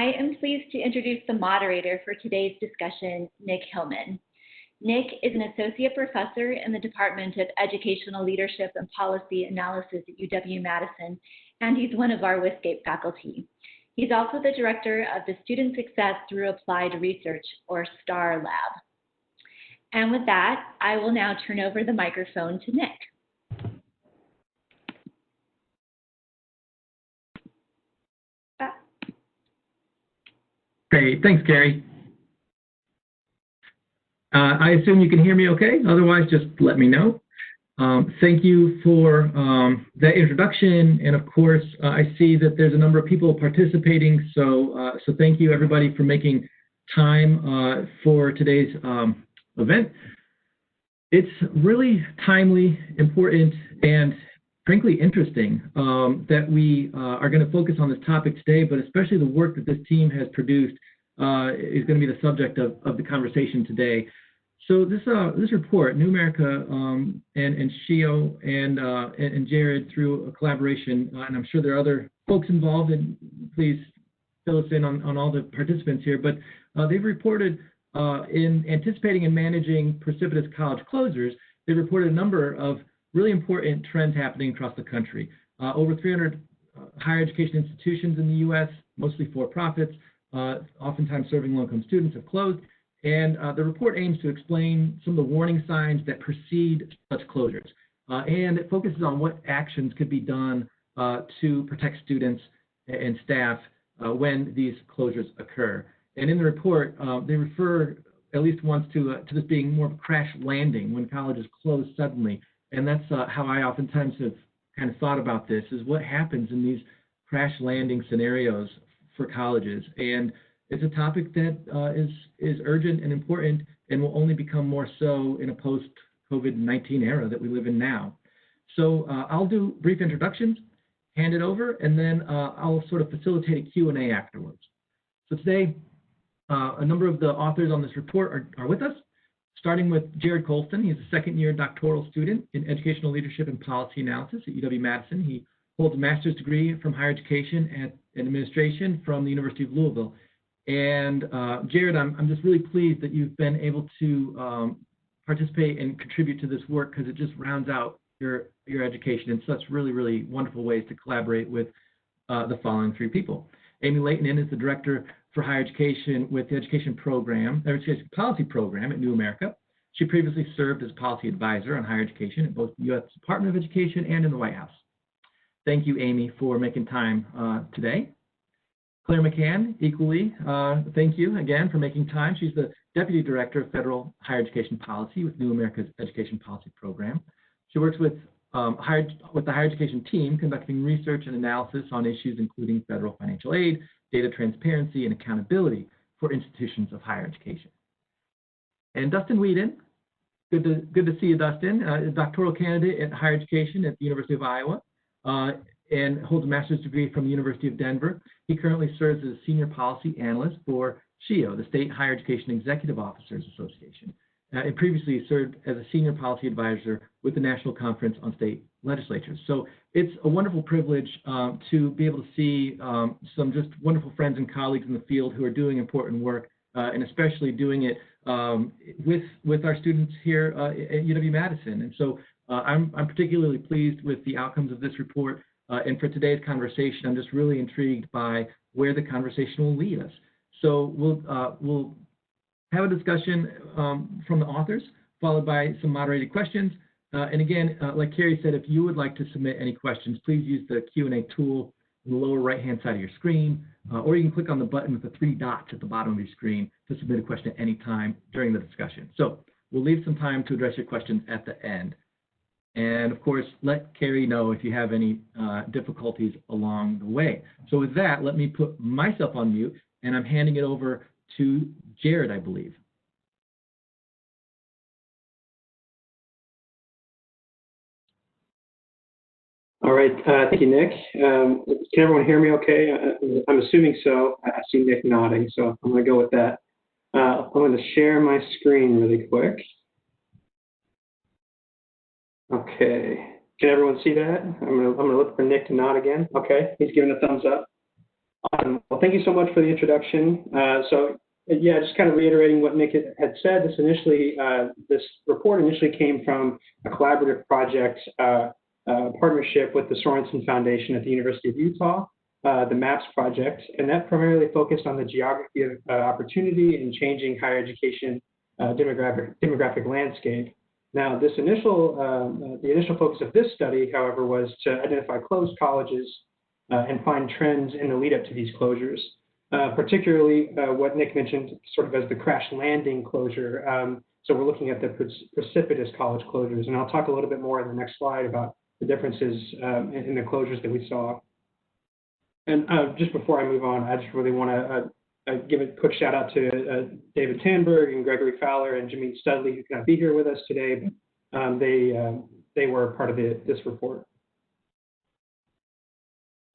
I am pleased to introduce the moderator for today's discussion, Nick Hillman. Nick is an associate professor in the Department of Educational Leadership and Policy Analysis at UW-Madison, and he's one of our WISCAPE faculty. He's also the director of the Student Success Through Applied Research, or STAR Lab. And with that, I will now turn over the microphone to Nick. Great, thanks, Carrie. I assume you can hear me okay? Otherwise, just let me know. Thank you for that introduction. And of course, I see that there's a number of people participating. So thank you, everybody, for making time for today's event. It's really timely, important, and frankly interesting that we are going to focus on this topic today, but especially the work that this team has produced is going to be the subject of the conversation today. So this report, New America and Shio and Jared, through a collaboration, and I'm sure there are other folks involved, and please fill us in on all the participants here, but they've reported in anticipating and managing precipitous college closures, they reported a number of really important trends happening across the country. Over 300 higher education institutions in the U.S., mostly for-profits, oftentimes serving low-income students, have closed. And the report aims to explain some of the warning signs that precede such closures. And it focuses on what actions could be done to protect students and staff when these closures occur. And in the report, they refer at least once to this being more of a crash landing when colleges close suddenly. And that's how I oftentimes have kind of thought about this, is what happens in these crash landing scenarios for colleges. And it's a topic that is urgent and important and will only become more so in a post-COVID-19 era that we live in now. So I'll do brief introductions, hand it over, and then I'll sort of facilitate a Q&A afterwards. So today, a number of the authors on this report are with us, starting with Jared Colston. He's a second-year doctoral student in educational leadership and policy analysis at UW-Madison. He holds a master's degree from higher education and administration from the University of Louisville. And Jared, I'm just really pleased that you've been able to participate and contribute to this work, because it just rounds out your education in such really, really wonderful ways to collaborate with the following three people. Amy Laitinen is the director for higher education with the education policy program at New America. She previously served as policy advisor on higher education at both the U.S. Department of Education and in the White House. Thank you, Amy, for making time today. Clare McCann, equally, thank you again for making time. She's the Deputy Director of Federal Higher Education Policy with New America's Education Policy Program. She works with the higher education team, conducting research and analysis on issues including federal financial aid, data transparency, and accountability for institutions of higher education. And Dustin Weeden, good to see you, Dustin, a doctoral candidate in higher education at the University of Iowa, and holds a master's degree from the University of Denver. He currently serves as a senior policy analyst for SHIO, the State Higher Education Executive Officers Association, and previously served as a senior policy advisor with the National Conference on State Legislatures. So it's a wonderful privilege to be able to see some just wonderful friends and colleagues in the field who are doing important work, and especially doing it with our students here at UW-Madison. And so I'm particularly pleased with the outcomes of this report. And for today's conversation, I'm just really intrigued by where the conversation will lead us. So we'll have a discussion from the authors, followed by some moderated questions. And again, like Carrie said, if you would like to submit any questions, please use the Q&A tool in the lower right-hand side of your screen, or you can click on the button with the 3 dots at the bottom of your screen to submit a question at any time during the discussion. So we'll leave some time to address your questions at the end. And of course, let Carrie know if you have any difficulties along the way. So with that, let me put myself on mute, and I'm handing it over to Jared, I believe. All right, thank you, Nick. Can everyone hear me okay? I'm assuming so. I see Nick nodding, so I'm going to go with that. I'm going to share my screen really quick. Okay, can everyone see that? I'm gonna look for Nick to nod again. Okay, he's giving a thumbs up. Awesome. Well, thank you so much for the introduction. Yeah, just kind of reiterating what Nick had said, this report initially came from a collaborative project partnership with the Sorensen Foundation at the University of Utah, the MAPS project, and that primarily focused on the geography of opportunity and changing higher education demographic landscape. Now, the initial focus of this study, however, was to identify closed colleges and find trends in the lead up to these closures, particularly what Nick mentioned sort of as the crash landing closure. So we're looking at the precipitous college closures, and I'll talk a little bit more in the next slide about the differences in the closures that we saw. And just before I move on, I just really want to give a quick shout out to David Tanberg and Gregory Fowler and Jameen Studley, who cannot be here with us today, but they were part of this report.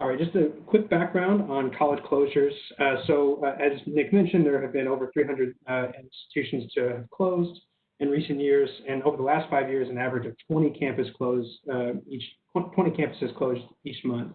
All right, just a quick background on college closures. As Nick mentioned, there have been over 300 institutions to have closed in recent years, and over the last 5 years, an average of 20 campuses closed each month.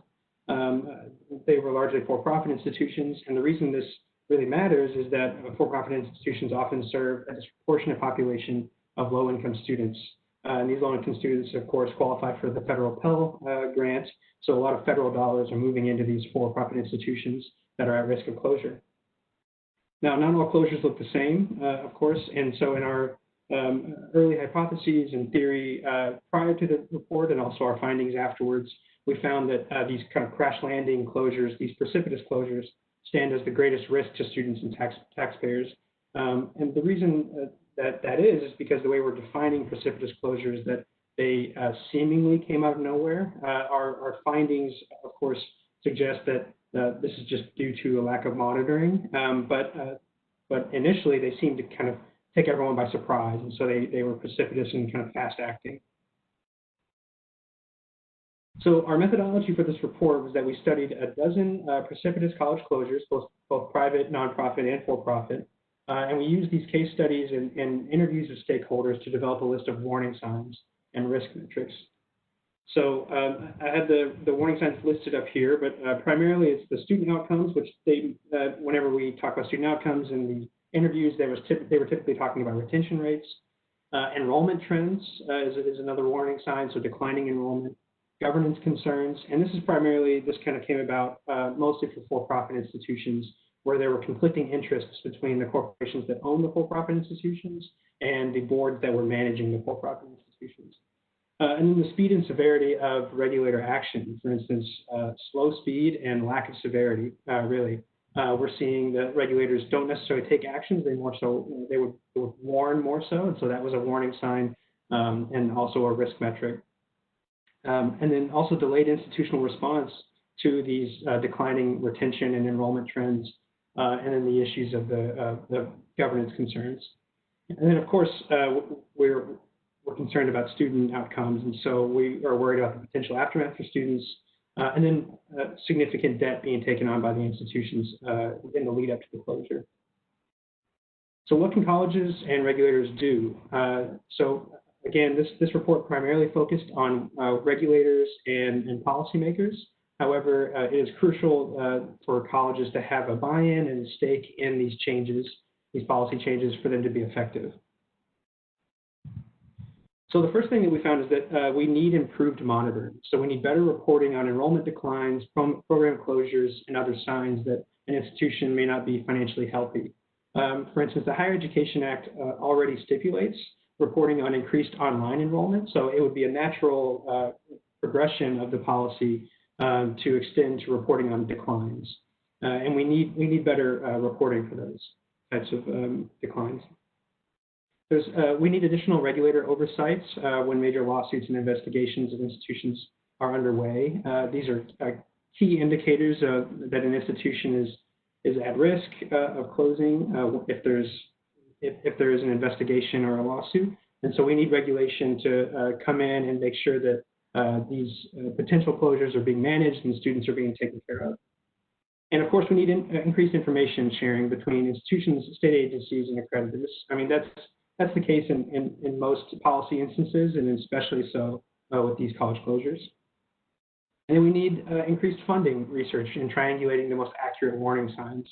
They were largely for-profit institutions, and the reason this really matters is that for-profit institutions often serve a disproportionate population of low-income students. And these low-income students, of course, qualify for the federal Pell Grant, so a lot of federal dollars are moving into these for-profit institutions that are at risk of closure. Now, not all closures look the same, of course, and so in our early hypotheses and theory prior to the report and also our findings afterwards, we found that these kind of crash landing closures, these precipitous closures, stand as the greatest risk to students and taxpayers. And the reason that is because the way we're defining precipitous closures, that they seemingly came out of nowhere. Our findings, of course, suggest that this is just due to a lack of monitoring, but initially they seemed to kind of take everyone by surprise, and so they were precipitous and kind of fast acting. So our methodology for this report was that we studied a dozen precipitous college closures, both private, nonprofit, and for-profit, and we used these case studies and interviews of stakeholders to develop a list of warning signs and risk metrics. So I had the warning signs listed up here, but primarily it's the student outcomes, which whenever we talk about student outcomes in the interviews, they were typically talking about retention rates. Enrollment trends is another warning sign, so declining enrollment. Governance concerns, and this kind of came about mostly for for-profit institutions, where there were conflicting interests between the corporations that own the for-profit institutions and the boards that were managing the for-profit institutions. And then the speed and severity of regulator action, for instance, slow speed and lack of severity, really. We're seeing that regulators don't necessarily take actions, they would warn more so, and so that was a warning sign and also a risk metric. And then also delayed institutional response to these declining retention and enrollment trends, and then the issues of the governance concerns. And then, of course, we're concerned about student outcomes, and so we are worried about the potential aftermath for students, and then significant debt being taken on by the institutions in the lead up to the closure. So what can colleges and regulators do? Again, this report primarily focused on regulators and policymakers. However, it is crucial for colleges to have a buy-in and a stake in these changes, these policy changes, for them to be effective. So the first thing that we found is that we need improved monitoring. So we need better reporting on enrollment declines, program closures, and other signs that an institution may not be financially healthy. For instance, the Higher Education Act already stipulates reporting on increased online enrollment. So it would be a natural progression of the policy to extend to reporting on declines. And we need better reporting for those types of declines. We need additional regulator oversights when major lawsuits and investigations of institutions are underway. These are key indicators that an institution is at risk of closing if there is an investigation or a lawsuit. And so we need regulation to come in and make sure that these potential closures are being managed and students are being taken care of. And of course, we need increased information sharing between institutions, state agencies, and accreditors. I mean, that's the case in most policy instances, and especially so with these college closures. And then we need increased funding research in triangulating the most accurate warning signs.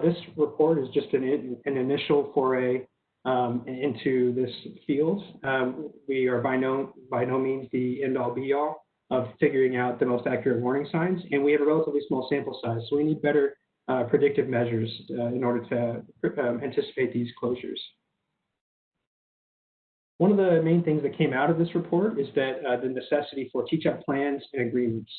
This report is just an initial foray into this field. We are by no means the end-all be-all of figuring out the most accurate warning signs, and we have a relatively small sample size, so we need better predictive measures in order to anticipate these closures. One of the main things that came out of this report is that the necessity for teach-out plans and agreements.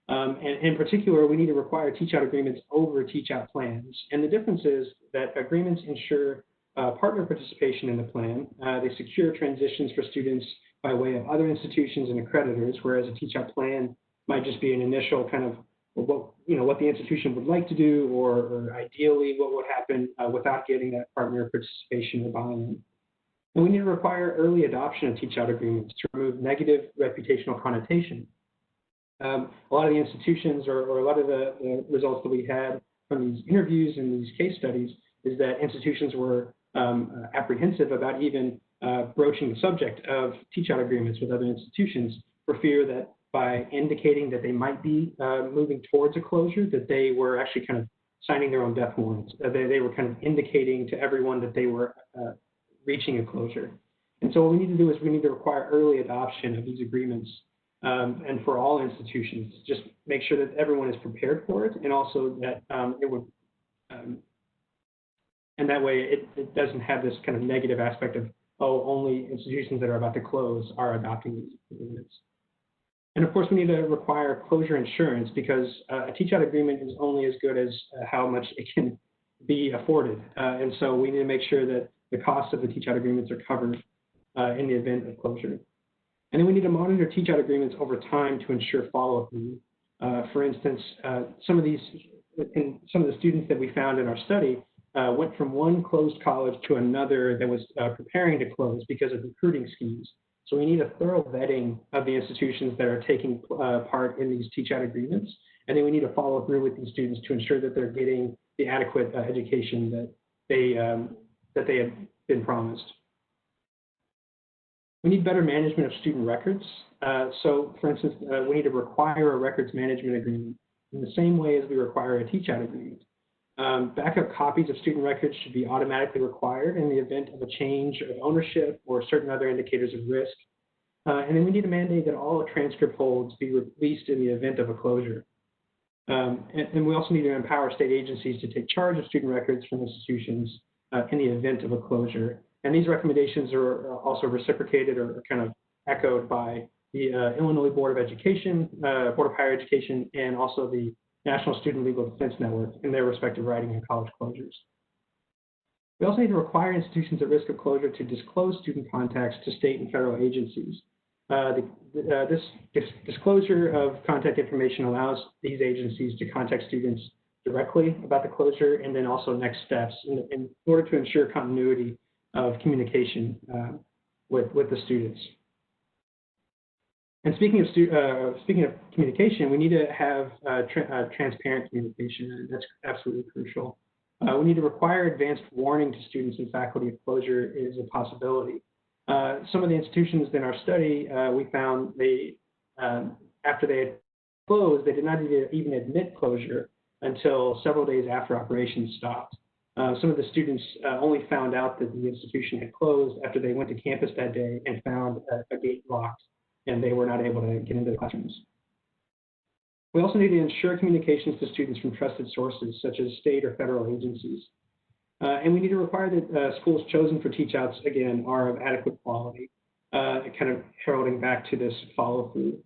And in particular, we need to require teach-out agreements over teach-out plans. And the difference is that agreements ensure partner participation in the plan. They secure transitions for students by way of other institutions and accreditors, whereas a teach-out plan might just be an initial kind of what the institution would like to do, or ideally what would happen without getting that partner participation or buy-in. And we need to require early adoption of teach-out agreements to remove negative reputational connotation. A lot of the institutions or a lot of the results that we had from these interviews and these case studies is that institutions were apprehensive about even broaching the subject of teach-out agreements with other institutions for fear that by indicating that they might be moving towards a closure, that they were actually kind of signing their own death warrants. They were kind of indicating to everyone that they were reaching a closure. And so what we need to do is we need to require early adoption of these agreements and for all institutions, just make sure that everyone is prepared for it, and also that it would, and that way it doesn't have this kind of negative aspect of, oh, only institutions that are about to close are adopting these agreements. And of course, we need to require closure insurance, because a teach-out agreement is only as good as how much it can be afforded. And so we need to make sure that the costs of the teach-out agreements are covered in the event of closure. And then we need to monitor teach-out agreements over time to ensure follow-up. For instance, some of the students that we found in our study went from one closed college to another that was preparing to close because of recruiting schemes. So we need a thorough vetting of the institutions that are taking part in these teach-out agreements. And then we need to follow through with these students to ensure that they're getting the adequate education that they have been promised. We need better management of student records. So for instance, we need to require a records management agreement in the same way as we require a teach-out agreement. Backup copies of student records should be automatically required in the event of a change of ownership or certain other indicators of risk. And then we need to mandate that all transcript holds be released in the event of a closure. And we also need to empower state agencies to take charge of student records from institutions in the event of a closure. And these recommendations are also reciprocated or kind of echoed by the Illinois Board of Education, Board of Higher Education, and also the National Student Legal Defense Network in their respective writing on college closures. We also need to require institutions at risk of closure to disclose student contacts to state and federal agencies. This disclosure of contact information allows these agencies to contact students directly about the closure, and then also next steps in order to ensure continuity of communication with the students. And speaking of communication, we need to have transparent communication, and that's absolutely crucial. We need to require advanced warning to students and faculty if closure is a possibility. Some of the institutions in our study, we found after they had closed, they did not even admit closure until several days after operations stopped. Some of the students only found out that the institution had closed after they went to campus that day and found a gate locked, and they were not able to get into the classrooms. We also need to ensure communications to students from trusted sources, such as state or federal agencies. And we need to require that schools chosen for teach-outs, again, are of adequate quality, kind of heralding back to this follow-through.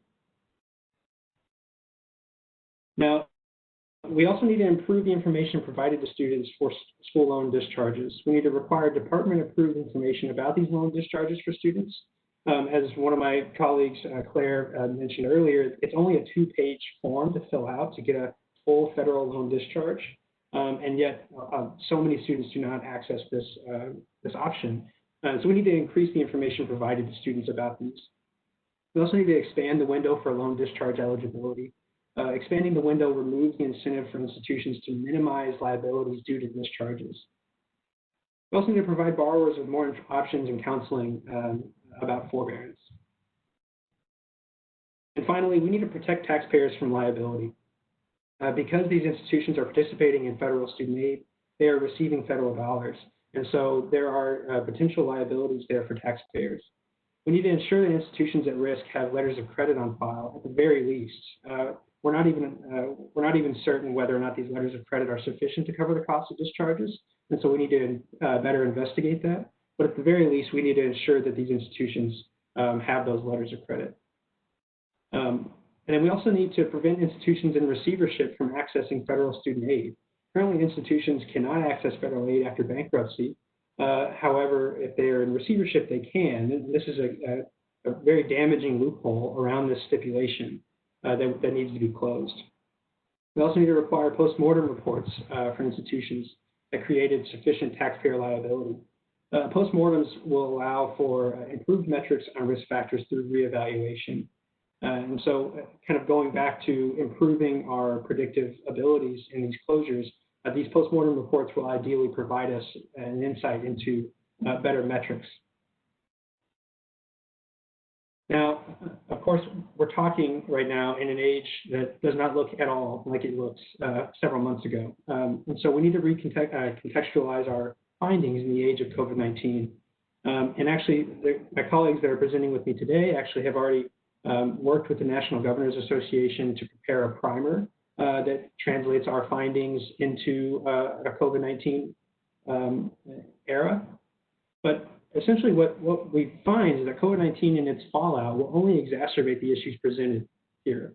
Now, we also need to improve the information provided to students for school loan discharges. We need to require department-approved information about these loan discharges for students. As one of my colleagues, Claire, mentioned earlier, it's only a 2-page form to fill out to get a full federal loan discharge, and yet so many students do not access this option. So we need to increase the information provided to students about these. We also need to expand the window for loan discharge eligibility. Expanding the window removes the incentive for institutions to minimize liabilities due to discharges. We also need to provide borrowers with more options and counseling about forbearance. And finally, we need to protect taxpayers from liability. Because these institutions are participating in federal student aid, they are receiving federal dollars. And so there are potential liabilities there for taxpayers. We need to ensure that institutions at risk have letters of credit on file at the very least. We're not even certain whether or not these letters of credit are sufficient to cover the cost of discharges. And so we need to better investigate that. But at the very least, we need to ensure that these institutions have those letters of credit. And then we also need to prevent institutions in receivership from accessing federal student aid. Currently, institutions cannot access federal aid after bankruptcy. However, if they are in receivership, they can. And this is a very damaging loophole around this stipulation that needs to be closed. We also need to require postmortem reports for institutions that created sufficient taxpayer liability. Postmortems will allow for improved metrics on risk factors through reevaluation. And so kind of going back to improving our predictive abilities in these closures, these postmortem reports will ideally provide us an insight into better metrics. Now, of course, we're talking right now in an age that does not look at all like it looks several months ago. And so we need to contextualize our findings in the age of COVID-19. And actually, my colleagues that are presenting with me today actually have already worked with the National Governors Association to prepare a primer that translates our findings into a COVID-19 era. But essentially what we find is that COVID-19 and its fallout will only exacerbate the issues presented here.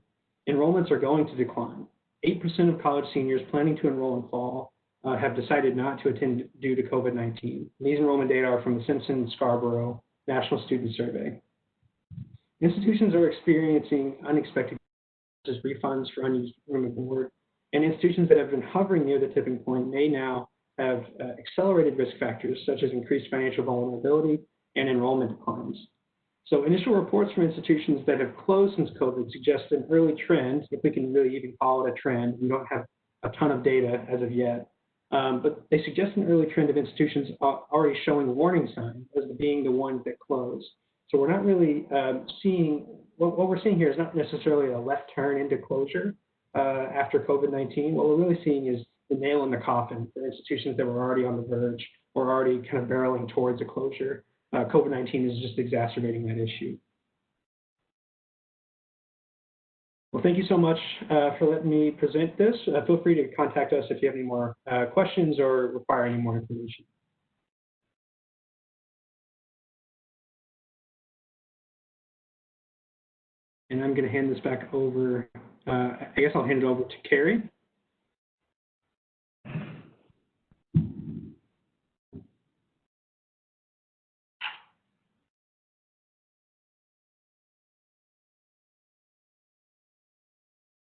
Enrollments are going to decline. 8% of college seniors planning to enroll in fall have decided not to attend due to COVID-19. These enrollment data are from the Simpson-Scarborough National Student Survey. Institutions are experiencing unexpected refunds for unused room and board, and institutions that have been hovering near the tipping point may now have accelerated risk factors such as increased financial vulnerability and enrollment declines. So initial reports from institutions that have closed since COVID suggest an early trend, if we can really even call it a trend. We don't have a ton of data as of yet, but they suggest an early trend of institutions already showing warning signs as being the ones that close. So we're not really seeing, what we're seeing here is not necessarily a left turn into closure after COVID-19. What we're really seeing is the nail in the coffin for institutions that were already on the verge or already kind of barreling towards a closure. COVID-19 is just exacerbating that issue. Well, thank you so much for letting me present this. Feel free to contact us if you have any more questions or require any more information. And I'm going to hand this back over, I guess I'll hand it over to Carrie.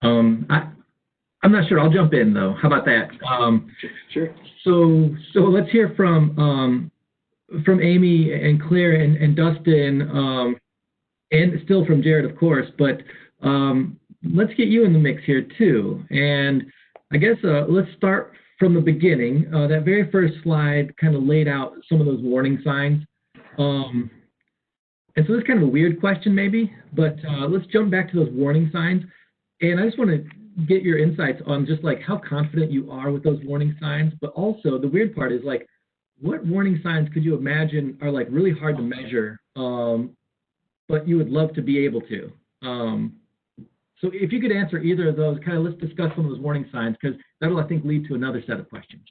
I'm not sure. I'll jump in though. How about that? Sure. So let's hear from Amy and Claire and Dustin, and still from Jared, of course. But let's get you in the mix here too. And I guess let's start from the beginning. That very first slide kind of laid out some of those warning signs. And so this is kind of a weird question maybe, but let's jump back to those warning signs. And I just want to get your insights on just like how confident you are with those warning signs, but also the weird part is like, what warning signs could you imagine are like really hard to measure, but you would love to be able to? So if you could answer either of those, kind of let's discuss some of those warning signs, because that'll, I think, lead to another set of questions.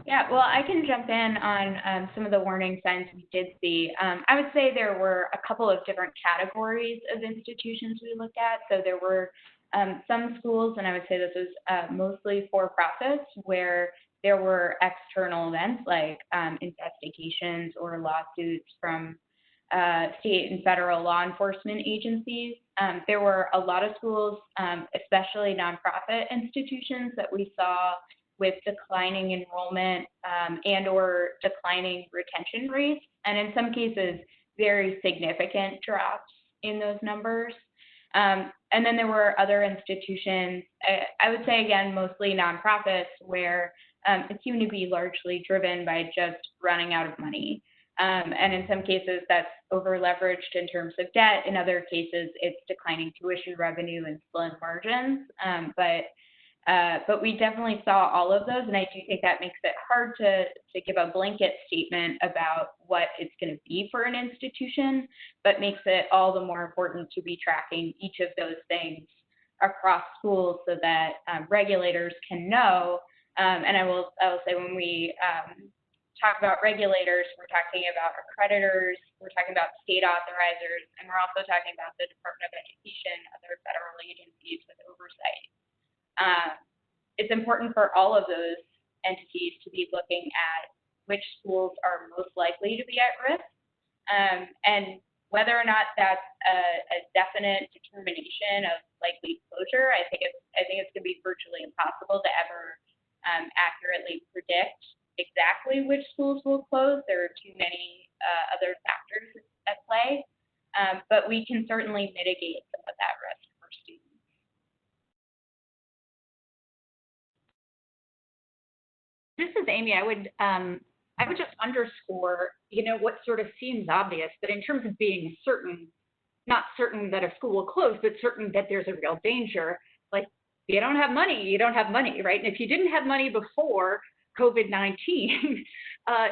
Yeah, well, I can jump in on some of the warning signs we did see. I would say there were a couple of different categories of institutions we looked at. So there were some schools, and I would say this was mostly for-profits, where there were external events like investigations or lawsuits from state and federal law enforcement agencies. There were a lot of schools, especially nonprofit institutions, that we saw with declining enrollment and or declining retention rates, and in some cases, very significant drops in those numbers. And then there were other institutions, I would say again, mostly nonprofits, where it seemed to be largely driven by just running out of money. And in some cases, that's over-leveraged in terms of debt. In other cases, it's declining tuition revenue and slowing margins. But we definitely saw all of those, and I do think that makes it hard to give a blanket statement about what it's going to be for an institution, but makes it all the more important to be tracking each of those things across schools so that regulators can know. And I will say when we talk about regulators, we're talking about accreditors, we're talking about state authorizers, and we're also talking about the Department of Education, other federal agencies with oversight. It's important for all of those entities to be looking at which schools are most likely to be at risk, and whether or not that's a definite determination of likely closure. I think it's going to be virtually impossible to ever accurately predict exactly which schools will close. There are too many other factors at play, but we can certainly mitigate some of that risk for students. This is Amy. I would just underscore, what sort of seems obvious, but in terms of being certain, not certain that a school will close, but certain that there's a real danger. Like, if you don't have money, you don't have money, right? And if you didn't have money before COVID-19,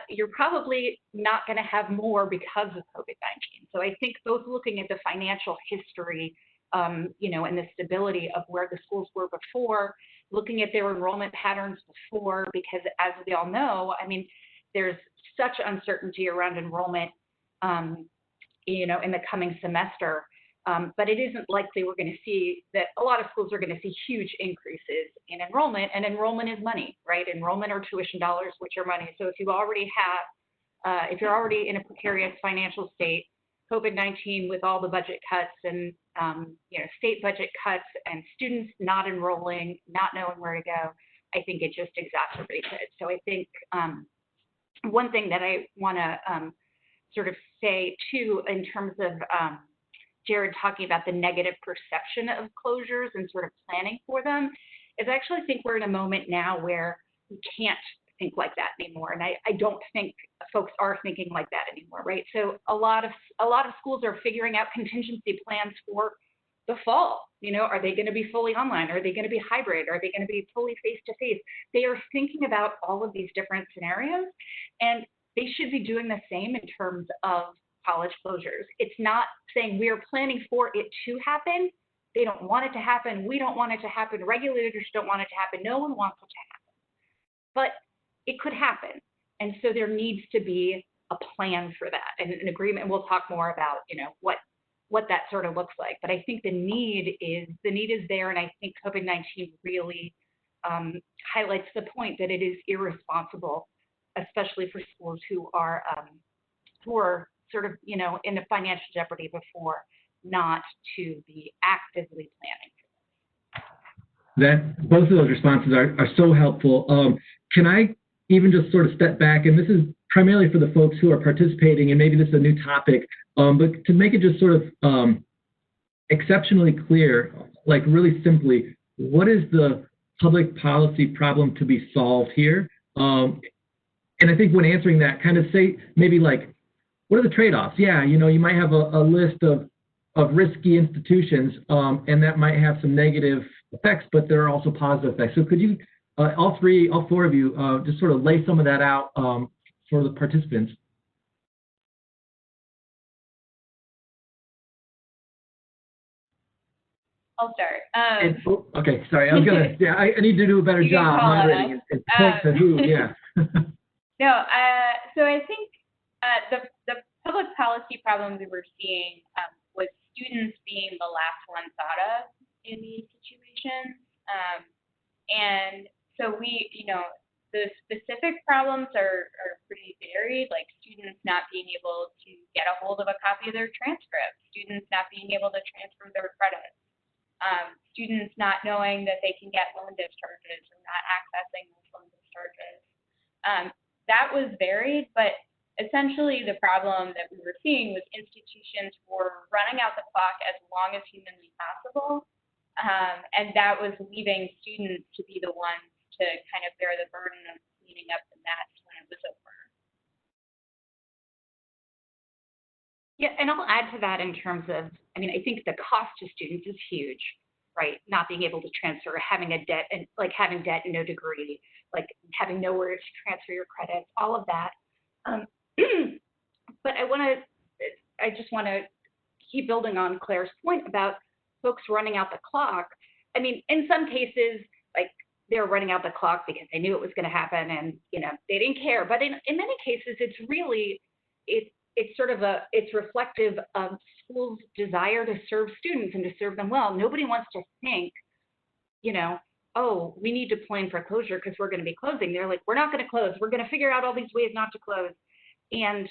you're probably not going to have more because of COVID-19. So I think both looking at the financial history, and the stability of where the schools were before, looking at their enrollment patterns before, because as we all know, there's such uncertainty around enrollment, in the coming semester. But it isn't likely we're going to see that a lot of schools are going to see huge increases in enrollment, and enrollment is money, right? Enrollment or tuition dollars, which are money. So if you already have, if you're already in a precarious financial state, COVID-19 with all the budget cuts and state budget cuts and students not enrolling, not knowing where to go, I think it just exacerbates it. So I think one thing that I want to sort of say too, in terms of Jared talking about the negative perception of closures and sort of planning for them, is I actually think we're in a moment now where we can't think like that anymore. And I don't think folks are thinking like that anymore, right? So a lot of schools are figuring out contingency plans for the fall. Are they going to be fully online? Are they going to be hybrid? Are they going to be fully face-to-face? They are thinking about all of these different scenarios, and they should be doing the same in terms of college closures. It's not saying we are planning for it to happen. They don't want it to happen. We don't want it to happen. Regulators don't want it to happen. No one wants it to happen. But it could happen. And so there needs to be a plan for that and an agreement. We'll talk more about, what that sort of looks like. But I think the need is there. And I think COVID-19 really highlights the point that it is irresponsible, especially for schools who are sort of, in a financial jeopardy before, not to be actively planning. Both of those responses are so helpful. Can I even just sort of step back, and this is primarily for the folks who are participating, and maybe this is a new topic, but to make it just sort of exceptionally clear, like really simply, what is the public policy problem to be solved here? And I think when answering that, kind of say maybe like, what are the trade-offs? Yeah, you might have a list of risky institutions, and that might have some negative effects, but there are also positive effects. So could you, all four of you, just sort of lay some of that out for the participants? I'll start. Okay, sorry. I was gonna. Yeah, I need to do a better job moderating and point to who. Yeah. No. So I think the public policy problem we were seeing was students being the last one thought of in these situations, and so we, the specific problems are pretty varied, like students not being able to get a hold of a copy of their transcript, students not being able to transfer their credits, students not knowing that they can get loan discharges or not accessing those loan discharges. That was varied, but essentially the problem that we were seeing was institutions were running out the clock as long as humanly possible, and that was leaving students to be the ones to kind of bear the burden of cleaning up the mess when it was over. Yeah, and I'll add to that in terms of, I mean, I think the cost to students is huge, right? Not being able to transfer, having a debt and like having debt and no degree, like having nowhere to transfer your credits, all of that. But I just want to keep building on Claire's point about folks running out the clock. I mean, in some cases, like they're running out the clock because they knew it was going to happen and, they didn't care. But in many cases, it's really, it's reflective of schools' desire to serve students and to serve them well. Nobody wants to think, oh, we need to plan for closure because we're going to be closing. They're like, we're not going to close. We're going to figure out all these ways not to close. And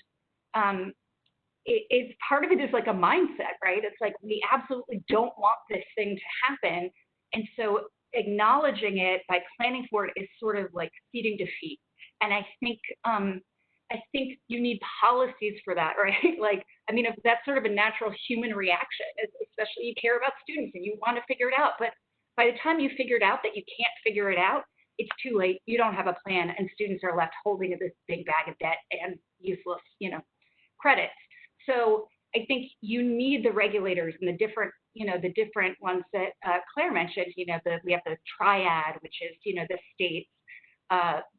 it's part of it is like a mindset, right? It's like we absolutely don't want this thing to happen. And so acknowledging it by planning for it is sort of like ceding defeat. And I think you need policies for that, right? Like, I mean, if that's sort of a natural human reaction, especially you care about students and you want to figure it out. But by the time you figured out that you can't figure it out, it's too late. You don't have a plan, and students are left holding this big bag of debt and useless, credits. So I think you need the regulators and the different ones that Claire mentioned. We have the triad, which is, the states,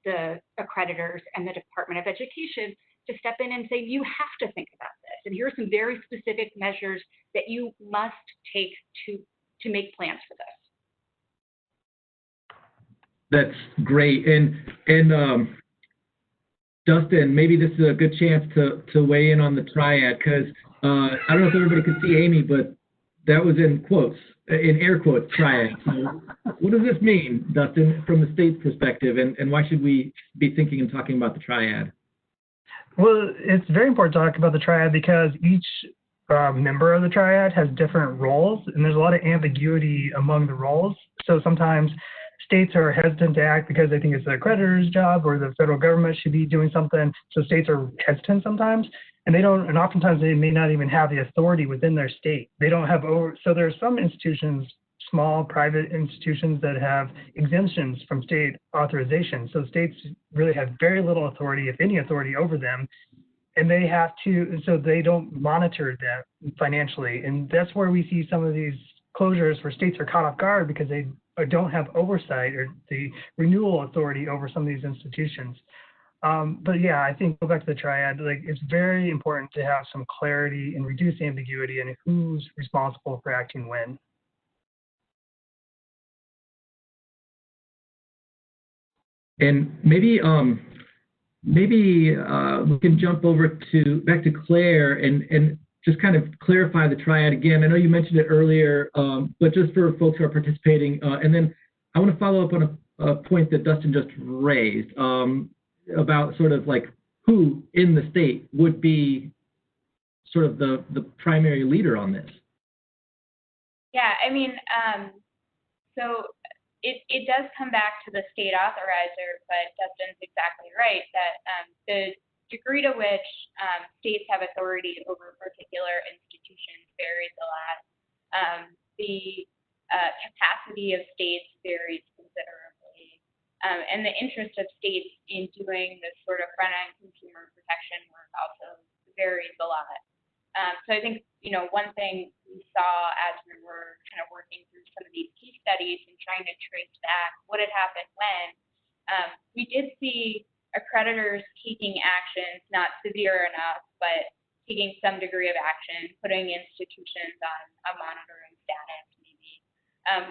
the accreditors, and the Department of Education to step in and say, you have to think about this. And here are some very specific measures that you must take to make plans for this. That's great. And Dustin, maybe this is a good chance to weigh in on the triad, because I don't know if everybody could see Amy, but that was in quotes, in air quotes, triad. So what does this mean, Dustin, from the state's perspective, and why should we be thinking and talking about the triad? Well, it's very important to talk about the triad because each member of the triad has different roles, and there's a lot of ambiguity among the roles. So sometimes states are hesitant to act because they think it's the accreditor's job or the federal government should be doing something. So states are hesitant sometimes, and oftentimes they may not even have the authority within their state. They don't have so there are some institutions, small private institutions, that have exemptions from state authorization. So states really have very little authority, if any authority, over them. And they have to, so they don't monitor them financially. And that's where we see some of these closures where states are caught off guard because they don't have oversight or the renewal authority over some of these institutions. But yeah, I think go back to the triad, like it's very important to have some clarity and reduce ambiguity in who's responsible for acting when. And maybe we can jump over back to Claire and just kind of clarify the triad again. I know you mentioned it earlier, but just for folks who are participating, and then I want to follow up on a point that Dustin just raised about sort of like who in the state would be sort of the primary leader on this. Yeah, I mean, so it does come back to the state authorizer, but Dustin's exactly right that the degree to which states have authority over particular institutions varies a lot. The capacity of states varies considerably. And the interest of states in doing this sort of front-end consumer protection work also varies a lot. So I think, one thing we saw as we were kind of working through some of these case studies and trying to trace back what had happened when, we did see accreditors taking actions, not severe enough, but taking some degree of action, putting institutions on a monitoring status maybe.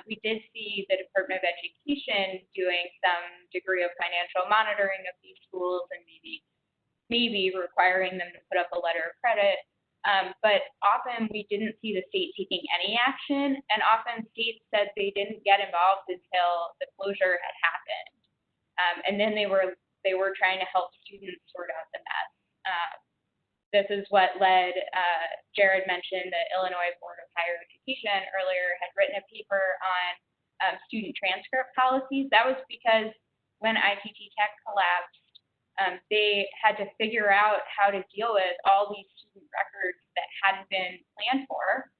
We did see the Department of Education doing some degree of financial monitoring of these schools and maybe requiring them to put up a letter of credit. But often we didn't see the state taking any action, and often states said they didn't get involved until the closure had happened. And then they were trying to help students sort out the mess. This is what led, Jared mentioned the Illinois Board of Higher Education earlier had written a paper on student transcript policies. That was because when ITT Tech collapsed, they had to figure out how to deal with all these student records that hadn't been planned for.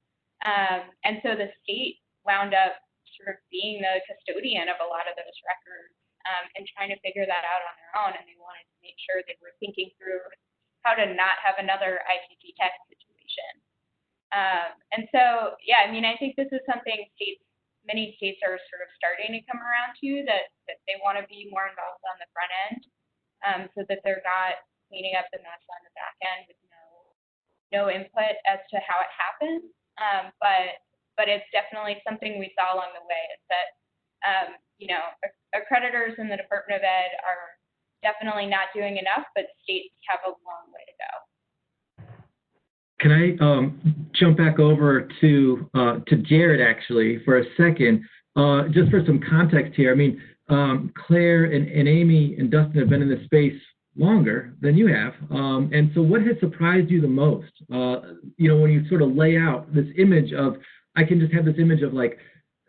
And so the state wound up sort of being the custodian of a lot of those records and trying to figure that out on their own. And they wanted to make sure they were thinking through how to not have another ITT Tech situation. And so, yeah, I mean, I think this is something many states are sort of starting to come around to, that they want to be more involved on the front end, so that they're not cleaning up the mess on the back end with no input as to how it happens. But it's definitely something we saw along the way, is that, accreditors in the Department of Ed are definitely not doing enough, but states have a long way to go. Can I jump back over to Jared actually for a second, just for some context here? I mean, Claire and Amy and Dustin have been in this space longer than you have, and so what has surprised you the most? When you sort of lay out this image of, I can just have this image of like,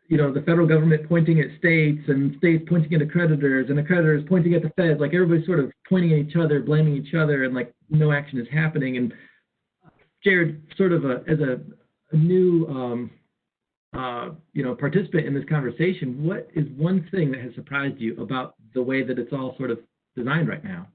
the federal government pointing at states and states pointing at accreditors and accreditors pointing at the feds, like everybody's sort of pointing at each other, blaming each other, and like no action is happening. And Jared, sort of as a new participant in this conversation, what is one thing that has surprised you about the way that it's all sort of designed right now?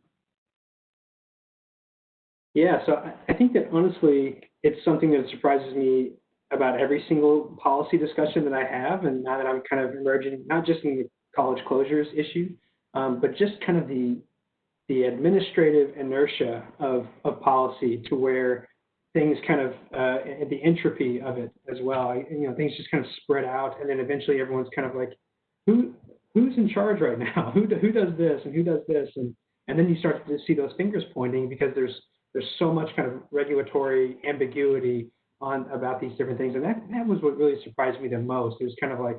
Yeah, so I think that honestly, it's something that surprises me about every single policy discussion that I have, and now that I'm kind of emerging, not just in the college closures issue, but just kind of the administrative inertia of policy, to where things kind of, the entropy of it as well. Things just kind of spread out, and then eventually everyone's kind of like, who's in charge right now? Who does this and who does this? And then you start to see those fingers pointing, because there's so much kind of regulatory ambiguity about these different things. And that was what really surprised me the most. It was kind of like,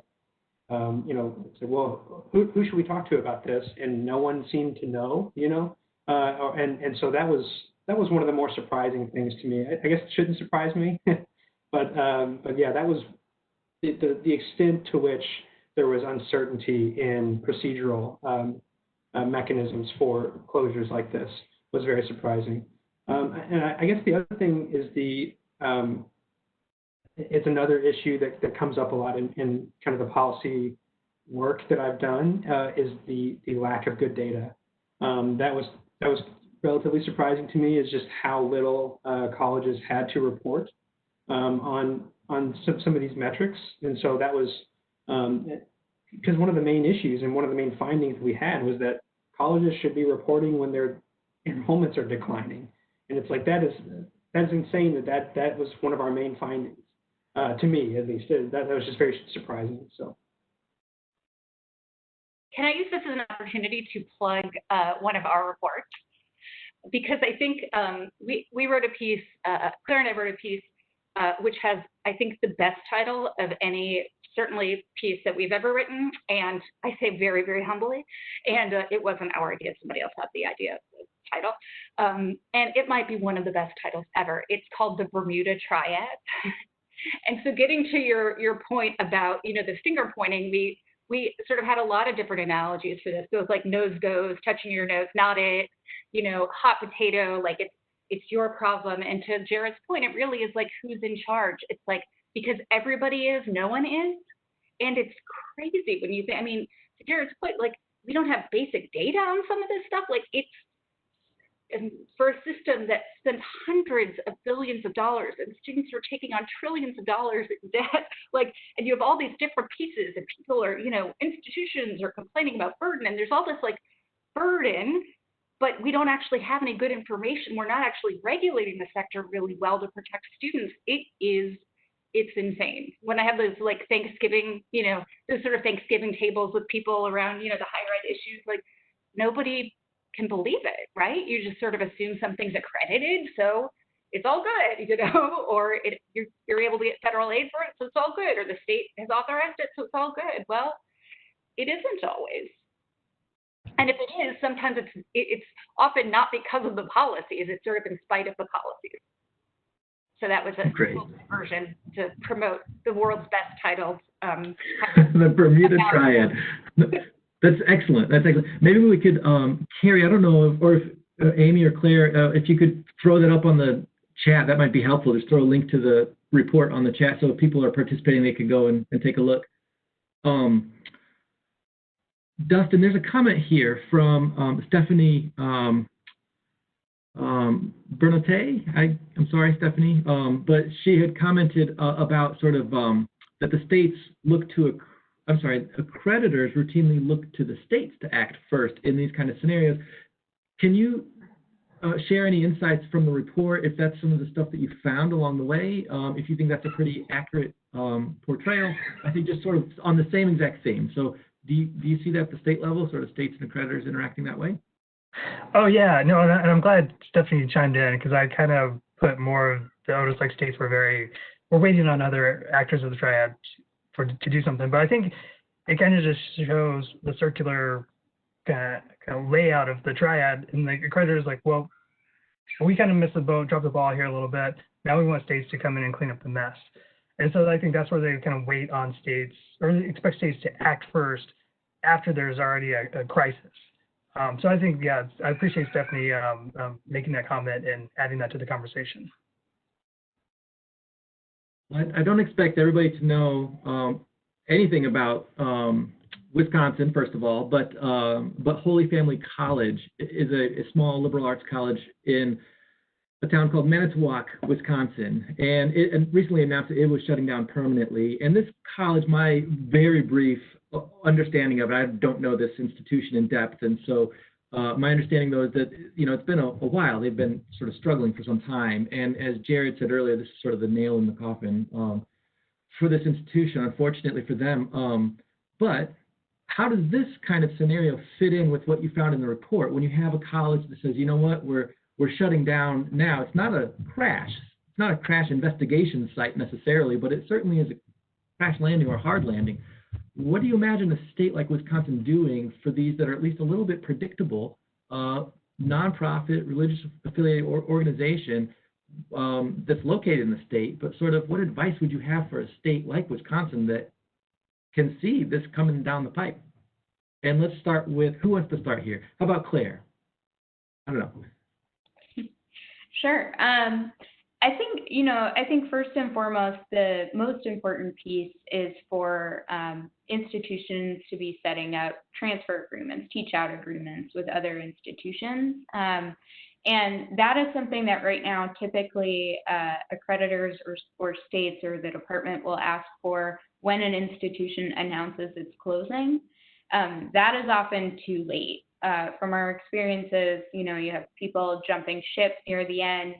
well, who should we talk to about this? And no one seemed to know, and so that was one of the more surprising things to me. I guess it shouldn't surprise me, but yeah, that was the extent to which there was uncertainty in procedural mechanisms for closures like this was very surprising. And I guess the other thing is it's another issue that comes up a lot in kind of the policy work that I've done, is the lack of good data. That was relatively surprising to me, is just how little colleges had to report on some of these metrics. And so that was because one of the main issues and one of the main findings we had was that colleges should be reporting when their enrollments are declining. And it's like, that's insane that was one of our main findings, to me at least. That was just very surprising. So, can I use this as an opportunity to plug one of our reports? Because I think we wrote a piece, Claire and I wrote a piece, which has, I think, the best title of any, certainly, piece that we've ever written. And I say very, very humbly, and it wasn't our idea. Somebody else had the idea of the title. And it might be one of the best titles ever. It's called The Bermuda Triad. And so getting to your point about, the finger pointing, we sort of had a lot of different analogies for this. So it's like nose goes, touching your nose, not it, hot potato, like it's your problem. And to Jared's point, it really is like, who's in charge? It's like, because everybody is, no one is. And it's crazy when you think, to Jared's point, like, we don't have basic data on some of this stuff. Like, and for a system that spends hundreds of billions of dollars and students are taking on trillions of dollars in debt, and you have all these different pieces, and people are, institutions are complaining about burden, and there's all this burden, but we don't actually have any good information. We're not actually regulating the sector really well to protect students. It's insane. When I have those Thanksgiving, those sort of Thanksgiving tables with people around, the higher ed issues, nobody can believe it, right? You just sort of assume something's accredited, so it's all good, or you're able to get federal aid for it, so it's all good, or the state has authorized it, so it's all good. Well, it isn't always. And if it is, sometimes it's often not because of the policies, it's sort of in spite of the policies. So that was a cool version to promote the world's best titled. The Bermuda Triad. That's excellent. That's excellent. Maybe we could, Carrie, I don't know, if Amy or Claire, if you could throw that up on the chat, that might be helpful. Just throw a link to the report on the chat so if people are participating, they can go and take a look. Dustin, there's a comment here from Stephanie Bernate, I'm sorry, Stephanie, but she had commented about sort of that the states look to, accreditors routinely look to the states to act first in these kind of scenarios. Can you share any insights from the report, if that's some of the stuff that you found along the way, if you think that's a pretty accurate portrayal? I think just sort of on the same exact theme. So do you see that at the state level, sort of states and accreditors interacting that way? Oh yeah, no, and I'm glad Stephanie chimed in, because I kind of put more of the onus like states we're waiting on other actors of the triad to do something. But I think it kind of just shows the circular kind of layout of the triad, and the accreditors like, well, we kind of missed the boat, dropped the ball here a little bit. Now we want states to come in and clean up the mess. And so I think that's where they kind of wait on states, or expect states to act first after there's already a crisis. So I think, yeah, I appreciate Stephanie making that comment and adding that to the conversation. I don't expect everybody to know anything about Wisconsin, first of all, but Holy Family College is a small liberal arts college in a town called Manitowoc, Wisconsin, and it recently announced that it was shutting down permanently. And this college, my very brief understanding of it, I don't know this institution in depth, and so my understanding though is that it's been a while. They've been sort of struggling for some time, and as Jared said earlier, this is sort of the nail in the coffin for this institution, unfortunately for them. But how does this kind of scenario fit in with what you found in the report? When you have a college that says, you know what, we're shutting down now. It's not a crash. It's not a crash investigation site necessarily, but it certainly is a crash landing or hard landing. What do you imagine a state like Wisconsin doing for these that are at least a little bit predictable, nonprofit, religious affiliated organization that's located in the state, but sort of what advice would you have for a state like Wisconsin that can see this coming down the pipe? And let's start with, who wants to start here? How about Claire? I don't know. Sure. I think first and foremost, the most important piece is for institutions to be setting up transfer agreements, teach-out agreements with other institutions. And that is something that right now, typically accreditors or states or the department will ask for when an institution announces its closing. That is often too late. From our experiences, you have people jumping ship near the end.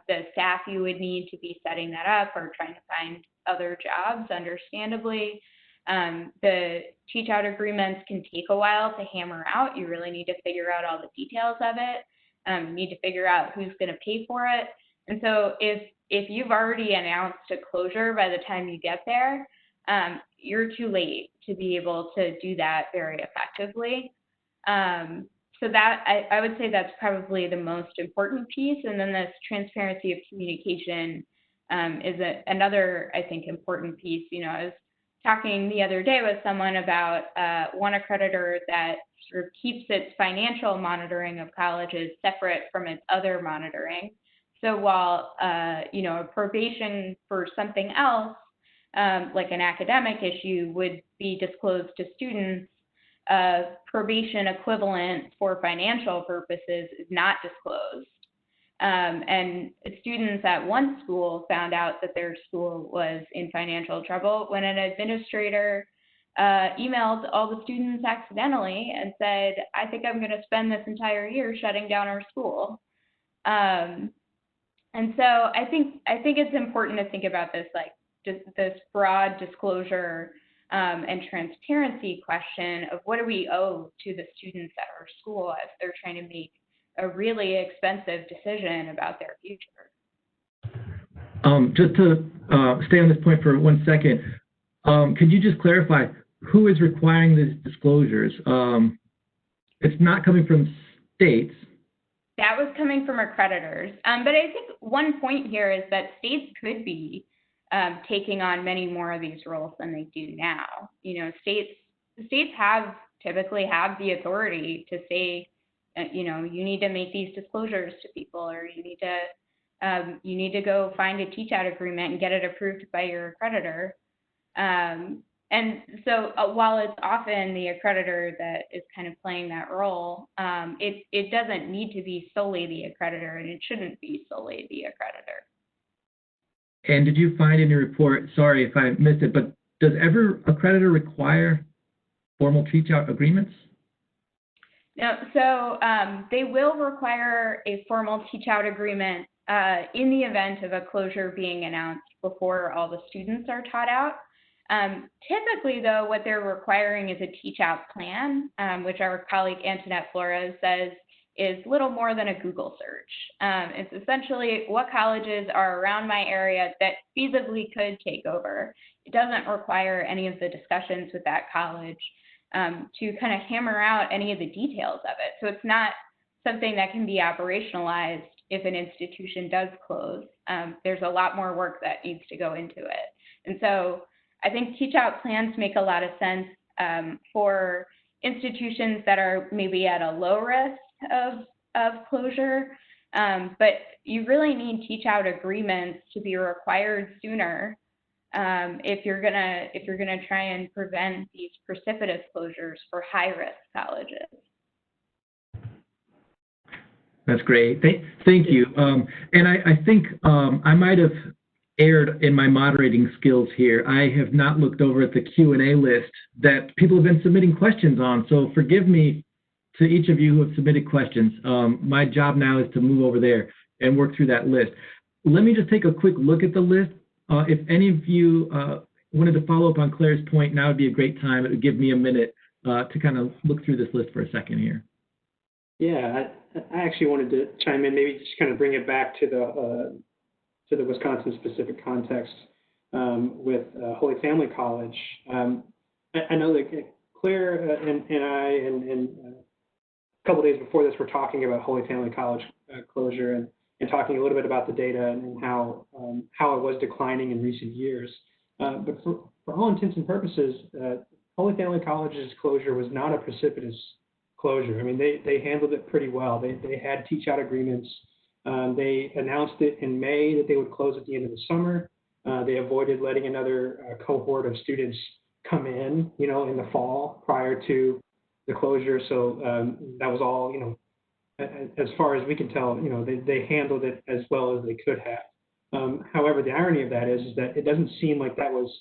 The staff you would need to be setting that up are trying to find other jobs, understandably. The teach-out agreements can take a while to hammer out. You really need to figure out all the details of it. You need to figure out who's going to pay for it. And so if you've already announced a closure by the time you get there, you're too late to be able to do that very effectively. So that I would say that's probably the most important piece. And then this transparency of communication is another, I think, important piece. I was talking the other day with someone about one accreditor that sort of keeps its financial monitoring of colleges separate from its other monitoring. So while a probation for something else, like an academic issue, would be disclosed to students, probation equivalent for financial purposes is not disclosed. And students at one school found out that their school was in financial trouble when an administrator emailed all the students accidentally and said, I think I'm going to spend this entire year shutting down our school. And so I think it's important to think about this, like this broad disclosure and transparency question of what do we owe to the students at our school as they're trying to make a really expensive decision about their future. Just to stay on this point for 1 second, could you just clarify who is requiring these disclosures? It's not coming from states. That was coming from accreditors. But I think one point here is that states could be taking on many more of these roles than they do now. States typically have the authority to say, you need to make these disclosures to people, or you need to go find a teach-out agreement and get it approved by your accreditor. And And so while it's often the accreditor that is kind of playing that role, it doesn't need to be solely the accreditor, and it shouldn't be solely the accreditor. And did you find in your report, sorry if I missed it, but does every accreditor require formal teach-out agreements? No, so they will require a formal teach-out agreement in the event of a closure being announced before all the students are taught out. Typically, though, what they're requiring is a teach-out plan, which our colleague Antoinette Flores says is little more than a Google search. It's essentially what colleges are around my area that feasibly could take over. It doesn't require any of the discussions with that college to kind of hammer out any of the details of it. So it's not something that can be operationalized if an institution does close. There's a lot more work that needs to go into it. And so I think teach-out plans make a lot of sense for institutions that are maybe at a low risk of closure, but you really need teach-out agreements to be required sooner if you're gonna try and prevent these precipitous closures for high-risk colleges. That's great. Thank you. And I think I might have erred in my moderating skills here. I have not looked over at the Q&A list that people have been submitting questions on. So forgive me to each of you who have submitted questions. My job now is to move over there and work through that list. Let me just take a quick look at the list. If any of you wanted to follow up on Claire's point, now would be a great time. It would give me a minute to kind of look through this list for a second here. Yeah, I actually wanted to chime in, maybe just kind of bring it back to the Wisconsin-specific context with Holy Family College. I know that Claire and I and a couple days before this were talking about Holy Family College closure and talking a little bit about the data and how it was declining in recent years. But for all intents and purposes, Holy Family College's closure was not a precipitous closure. I mean, they handled it pretty well. They had teach-out agreements. They announced it in May that they would close at the end of the summer. They avoided letting another cohort of students come in, in the fall prior to the closure. So that was all, as far as we can tell, they handled it as well as they could have. However, the irony of that is that it doesn't seem like that was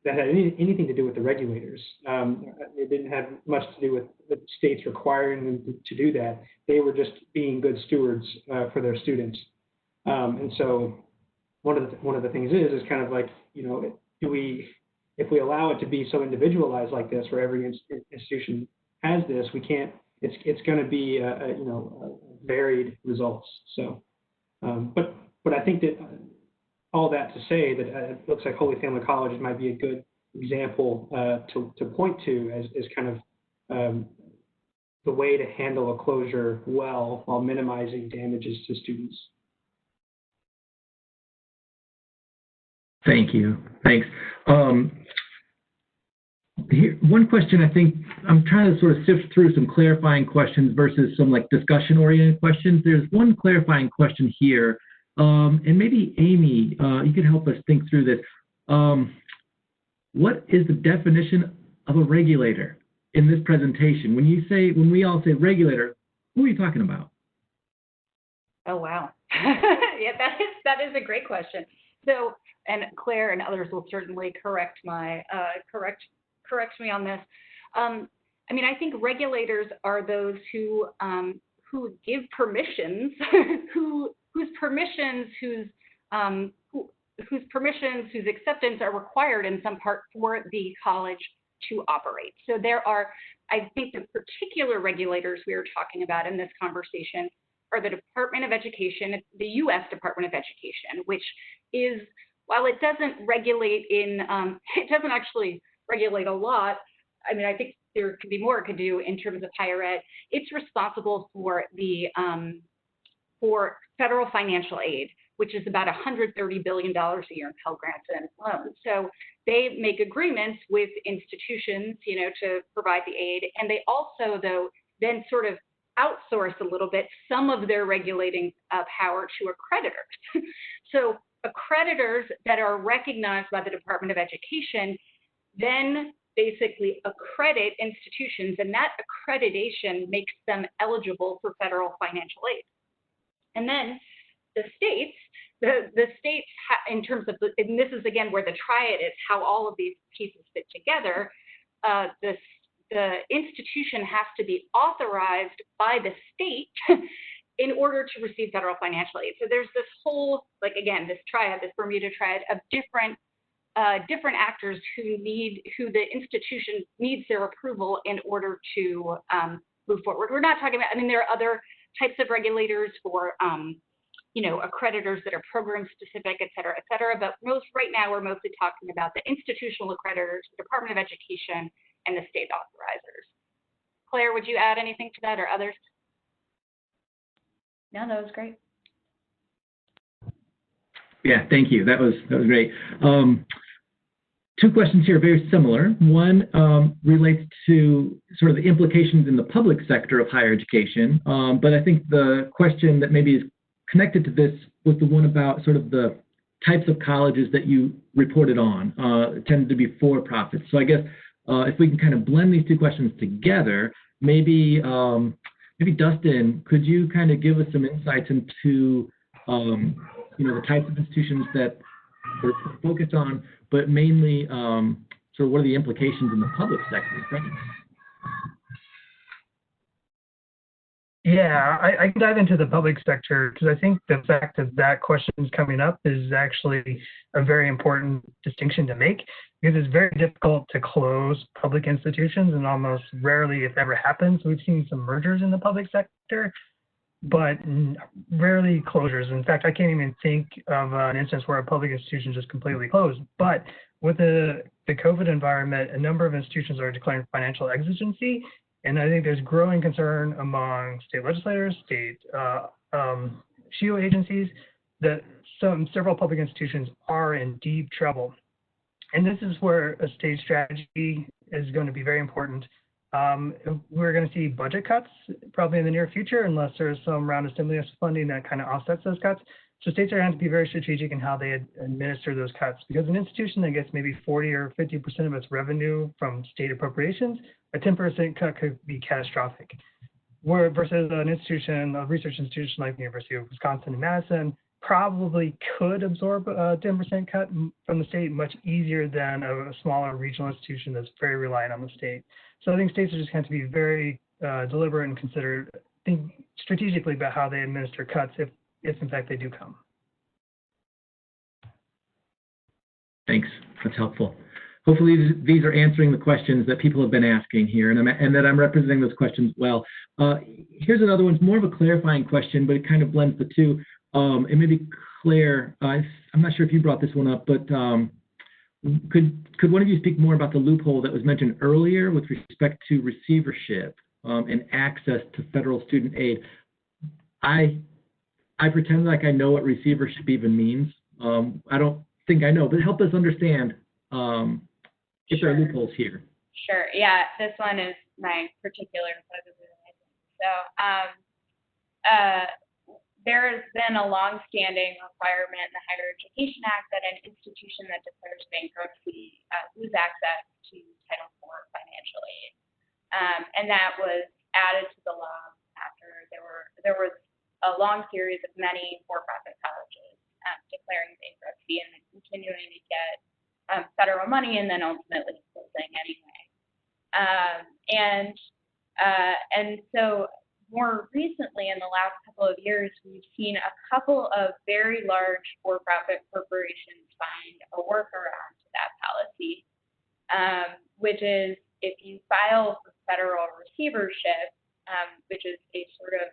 that had anything to do with the regulators. It didn't have much to do with the states requiring them to do that. They were just being good stewards for their students. And so one of the things is kind of like, if we allow it to be so individualized like this, where every institution has this, we can't. It's going to be varied results. So, but I think that all that to say that it looks like Holy Family College might be a good example to point to as kind of the way to handle a closure well while minimizing damages to students. Thank you. Thanks. Here, one question, I think I'm trying to sort of sift through some clarifying questions versus some like discussion-oriented questions. There's one clarifying question here, and maybe Amy, you could help us think through this. What is the definition of a regulator in this presentation? When we all say regulator, who are you talking about? Oh, wow. Yeah, that is a great question. So, and Claire and others will certainly correct me on this. I mean, I think regulators are those who give permissions, whose acceptance are required in some part for the college to operate. So there are, I think, the particular regulators we are talking about in this conversation are the Department of Education, the U.S. Department of Education, which is, while it doesn't regulate it doesn't actually regulate a lot. I mean, I think there could be more it could do in terms of higher ed. It's responsible for the for federal financial aid, which is about $130 billion a year in Pell Grants and loans. So they make agreements with institutions, to provide the aid, and they also, though, then sort of outsource a little bit some of their regulating power to accreditors. So accreditors that are recognized by the Department of Education then basically accredit institutions, and that accreditation makes them eligible for federal financial aid. And then the states, in terms of, and this is again where the triad is, how all of these pieces fit together, the institution has to be authorized by the state in order to receive federal financial aid. So there's this whole, like again, this triad, this Bermuda triad of different actors who the institution needs their approval in order to move forward. We're not talking about, I mean, there are other types of regulators for, accreditors that are program specific, et cetera, but right now we're mostly talking about the institutional accreditors, the Department of Education, and the state authorizers. Claire, would you add anything to that, or others? No, that was great. Yeah, thank you. That was great. Two questions here, very similar. One relates to sort of the implications in the public sector of higher education, but I think the question that maybe is connected to this was the one about sort of the types of colleges that you reported on, tended to be for-profit. So I guess if we can kind of blend these two questions together, maybe Dustin, could you kind of give us some insights into the types of institutions that we're focused on, but mainly sort of what are the implications in the public sector? Yeah, I can dive into the public sector because I think the fact that question is coming up is actually a very important distinction to make, because it's very difficult to close public institutions, and almost rarely, if ever, happens. We've seen some mergers in the public sector, but rarely closures. In fact, I can't even think of an instance where a public institution just completely closed. But with the COVID environment, a number of institutions are declaring financial exigency. And I think there's growing concern among state legislators, state SHIO agencies, that several public institutions are in deep trouble. And this is where a state strategy is going to be very important. We're going to see budget cuts probably in the near future, unless there's some round of stimulus funding that kind of offsets those cuts. So states are going to have to be very strategic in how they administer those cuts, because an institution that gets maybe 40 or 50% of its revenue from state appropriations, a 10% cut could be catastrophic. Versus an institution, a research institution like the University of Wisconsin in Madison, probably could absorb a 10% cut from the state much easier than a smaller regional institution that's very reliant on the state. So I think states are just going to be very deliberate and think strategically about how they administer cuts if in fact they do come. Thanks, that's helpful. Hopefully these are answering the questions that people have been asking here, and that I'm representing those questions well. Here's another one. It's more of a clarifying question, but it kind of blends the two. And maybe Claire, I'm not sure if you brought this one up, but could one of you speak more about the loophole that was mentioned earlier with respect to receivership and access to federal student aid? I pretend like I know what receivership even means. I don't think I know, but help us understand if there are loopholes here. Sure. Yeah, this one is my particular focus. So there has been a long-standing requirement in the Higher Education Act that an institution that declares bankruptcy lose access to Title IV financial aid, and that was added to the law after there was a long series of many for-profit colleges declaring bankruptcy and then continuing to get federal money and then ultimately closing anyway. And so more recently, in the last couple of years, we've seen a couple of very large for-profit corporations find a workaround to that policy, which is if you file for federal receivership, which is a sort of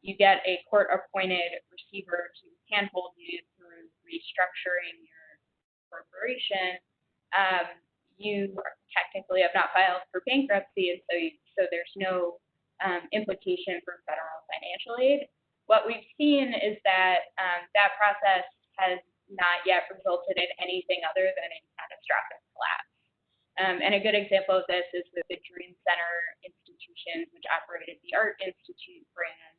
you get a court-appointed receiver to handhold you through restructuring your corporation. You technically have not filed for bankruptcy, and so there's no implication for federal financial aid. What we've seen is that that process has not yet resulted in anything other than a catastrophic collapse. And a good example of this is with the Dream Center institutions, which operated the Art Institute brand.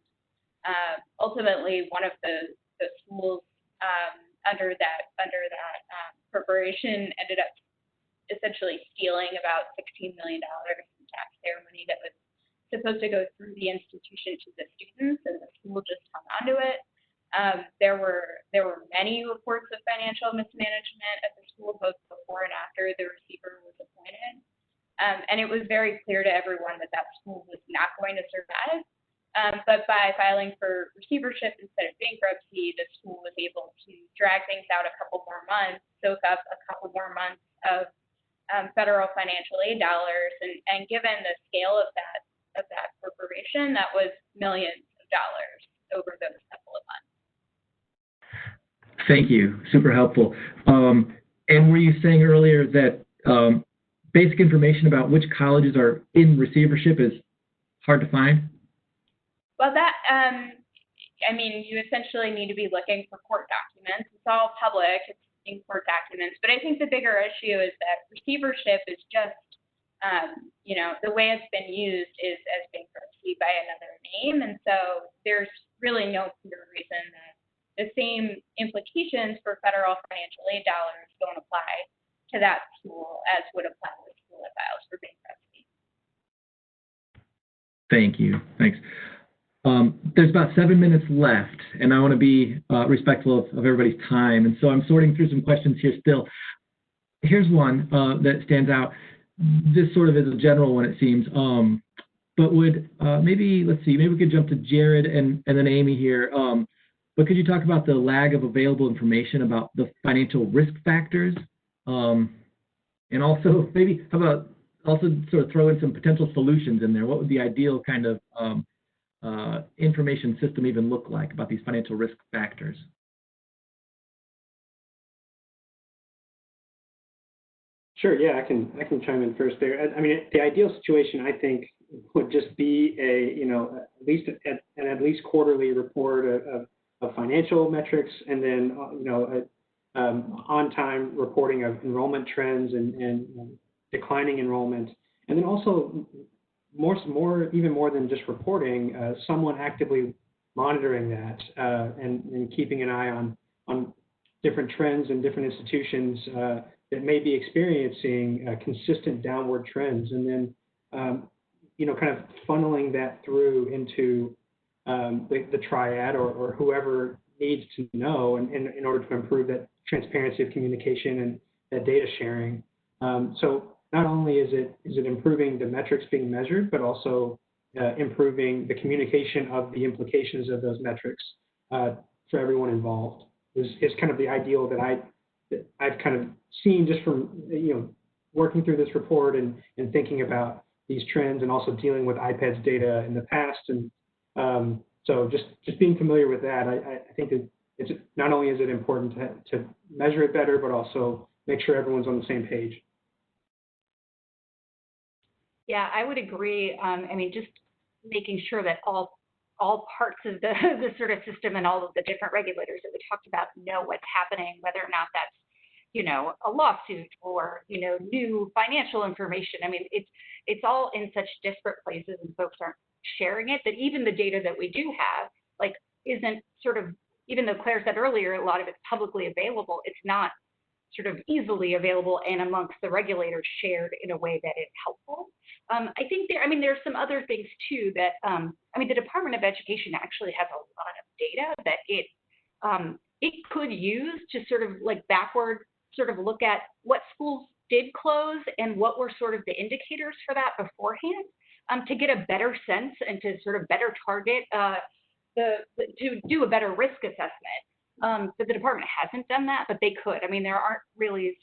Ultimately, one of the schools under that corporation administration ended up essentially stealing about $16 million in taxpayer money that was supposed to go through the institution to the students, and the school just hung onto it. There were many reports of financial mismanagement at the school, both before and after the receiver was appointed. And it was very clear to everyone that that school was not going to survive. But by filing for receivership instead of bankruptcy, the school was able to drag things out a couple more months, soak up a couple more months of federal financial aid dollars, and given the scale of that corporation, that was millions of dollars over those couple of months. Thank you. Super helpful. And were you saying earlier that basic information about which colleges are in receivership is hard to find? Well, I mean, you essentially need to be looking for court documents. It's all public, it's in court documents. But I think the bigger issue is that receivership is just, the way it's been used is as bankruptcy by another name. And so there's really no clear reason that the same implications for federal financial aid dollars don't apply to that school as would apply to the school that files for bankruptcy. Thank you. Thanks. There's about 7 minutes left, and I want to be respectful of everybody's time. And so I'm sorting through some questions here still. Here's one that stands out. This sort of is a general one, it seems. But would maybe we could jump to Jared and then Amy here. But could you talk about the lag of available information about the financial risk factors? And also maybe how about also sort of throw in some potential solutions in there? What would the ideal kind of information system even look like about these financial risk factors? Sure. Yeah, I can chime in first there. I mean, the ideal situation, I think, would just be at least quarterly report of financial metrics, and then on-time reporting of enrollment trends and declining enrollment, and then also even more than just reporting, someone actively monitoring that and keeping an eye on different trends in different institutions that may be experiencing consistent downward trends, and then kind of funneling that through into the triad or whoever needs to know in order to improve that transparency of communication and that data sharing. So not only is it improving the metrics being measured, but also improving the communication of the implications of those metrics for everyone involved is kind of the ideal that I've kind of seen just from working through this report and thinking about these trends, and also dealing with IPEDS data in the past. And so just being familiar with that, I think it's not only is it important to measure it better, but also make sure everyone's on the same page. Yeah, I would agree. I mean, just making sure that all parts of the sort of system and all of the different regulators that we talked about know what's happening, whether or not that's a lawsuit or new financial information. I mean, it's all in such disparate places, and folks aren't sharing it, that even the data that we do have isn't sort of, even though Claire said earlier a lot of it's publicly available, it's not sort of easily available and amongst the regulators shared in a way that is helpful. I think there's some other things too that, the Department of Education actually has a lot of data that it could use to sort of backward sort of look at what schools did close and what were sort of the indicators for that beforehand, to get a better sense and to sort of better target, to do a better risk assessment. But the department hasn't done that, but they could. I mean, there aren't really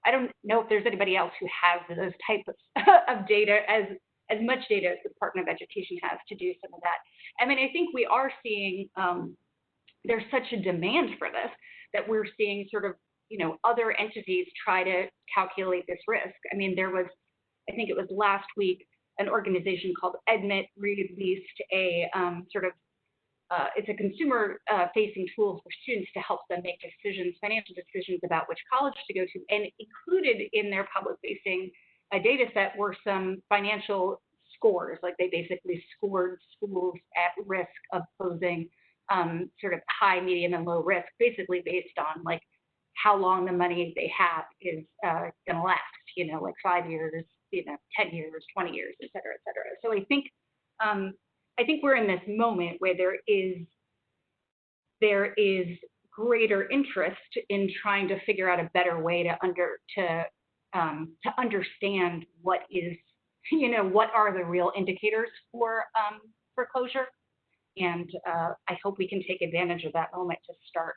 I don't know if there's anybody else who has those types of data, as much data as the Department of Education has to do some of that. I mean, I think we are seeing, there's such a demand for this that we're seeing sort of, other entities try to calculate this risk. I mean, I think it was last week, an organization called Admit released a it's a consumer-facing tool for students to help them make financial decisions about which college to go to. And included in their public-facing data set were some financial scores, they basically scored schools at risk of closing, sort of high, medium, and low risk, basically based on how long the money they have is going to last, like 5 years, 10 years, 20 years, et cetera, et cetera. So I think we're in this moment where there is greater interest in trying to figure out a better way to understand what is, what are the real indicators for closure. And I hope we can take advantage of that moment to start,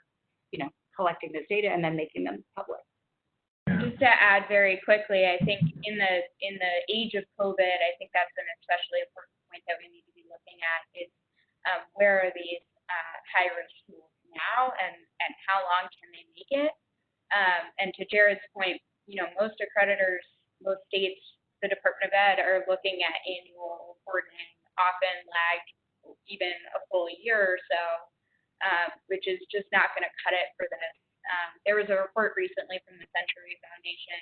collecting this data and then making them public. Just to add very quickly, I think in the age of COVID, I think that's an especially important point that we need to be looking at is where are these high-risk schools now and how long can they make it? And to Jared's point, most accreditors, most states, the Department of Ed are looking at annual reporting, often lag even a full year or so, which is just not going to cut it for this. There was a report recently from the Century Foundation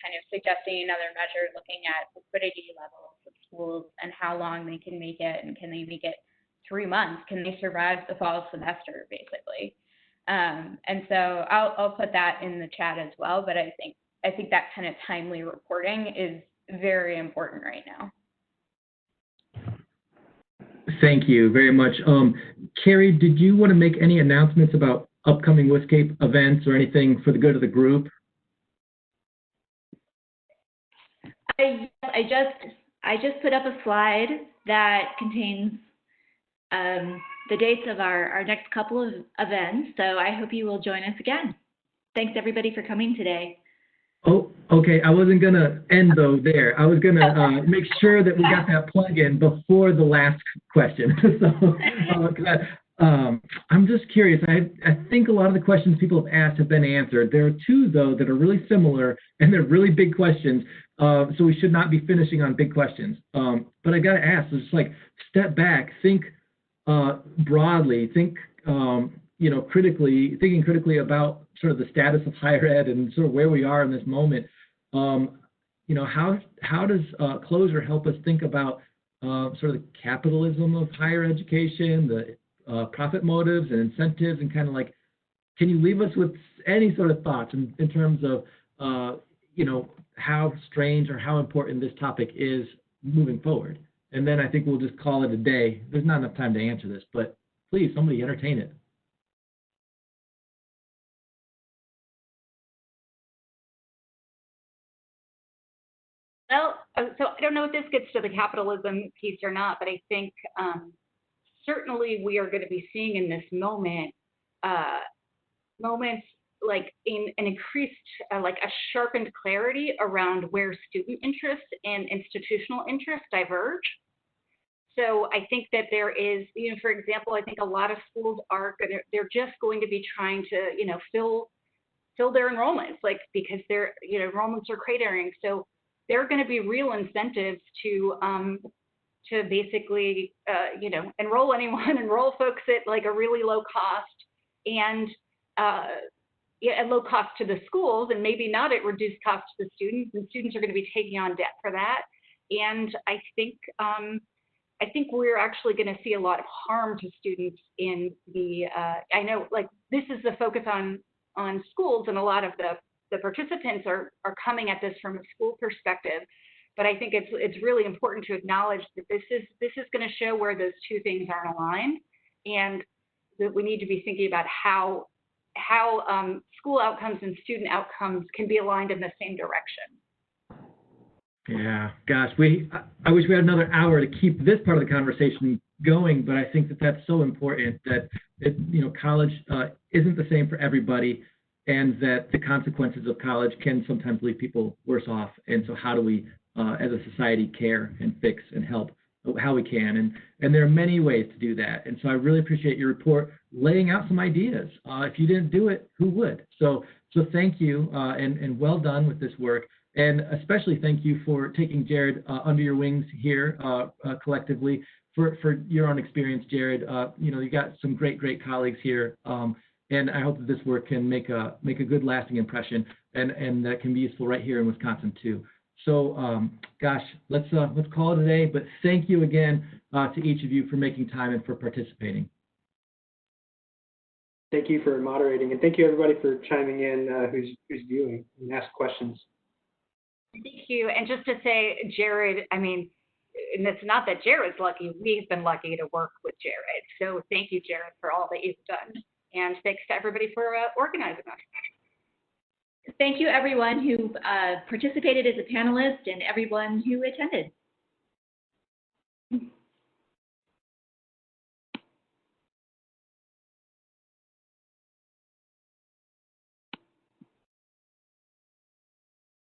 kind of suggesting another measure looking at liquidity levels of schools and how long they can make it, and can they make it 3 months? Can they survive the fall semester, basically? And so I'll put that in the chat as well, but I think that kind of timely reporting is very important right now. Thank you very much. Carrie, did you want to make any announcements about upcoming WISCAPE events or anything for the good of the group? I just put up a slide that contains the dates of our next couple of events, so I hope you will join us again. Thanks everybody for coming today. Oh, okay. I wasn't going to end, though, there. I was going to make sure that we got that plug in before the last question. So I'm just curious. I think a lot of the questions people have asked have been answered. There are two, though, that are really similar, and they're really big questions. So we should not be finishing on big questions. But I got to ask, just like step back, think broadly, think thinking critically about sort of the status of higher ed and sort of where we are in this moment. How does closure help us think about sort of the capitalism of higher education, the profit motives and incentives, and kind of like, can you leave us with any sort of thoughts in terms of how strange or how important this topic is moving forward? And then I think we'll just call it a day. There's not enough time to answer this, but please, somebody entertain it. Well, so I don't know if this gets to the capitalism piece or not, but I think certainly we are going to be seeing in this moment moments like in an increased, like a sharpened clarity around where student interest and institutional interest diverge. So I think that there is, for example, I think a lot of schools they're just going to be trying to, fill their enrollments, like because their enrollments are cratering. So there are going to be real incentives to basically, enroll folks at like a really low cost and at low cost to the schools, and maybe not at reduced cost to the students. And students are going to be taking on debt for that. And I think we're actually going to see a lot of harm to students in the. I know, like this is the focus on schools, and a lot of the participants are coming at this from a school perspective, but I think it's really important to acknowledge that this is going to show where those two things aren't aligned, and that we need to be thinking about how school outcomes and student outcomes can be aligned in the same direction. Yeah, gosh, I wish we had another hour to keep this part of the conversation going, but I think that that's so important that college isn't the same for everybody, and that the consequences of college can sometimes leave people worse off. And so how do we, as a society, care and fix and help how we can? And there are many ways to do that. And so I really appreciate your report laying out some ideas. If you didn't do it, who would? So thank you, and well done with this work. And especially thank you for taking Jared under your wings here collectively for your own experience, Jared. You got some great colleagues here. And I hope that this work can make a good lasting impression, and that can be useful right here in Wisconsin too. So, gosh, let's call it a day. But thank you again to each of you for making time and for participating. Thank you for moderating, and thank you everybody for chiming in who's viewing and asked questions. Thank you. And just to say, Jared, I mean, and it's not that Jared's lucky, we've been lucky to work with Jared. So thank you, Jared, for all that you've done. And thanks to everybody for organizing us. Thank you everyone who participated as a panelist and everyone who attended.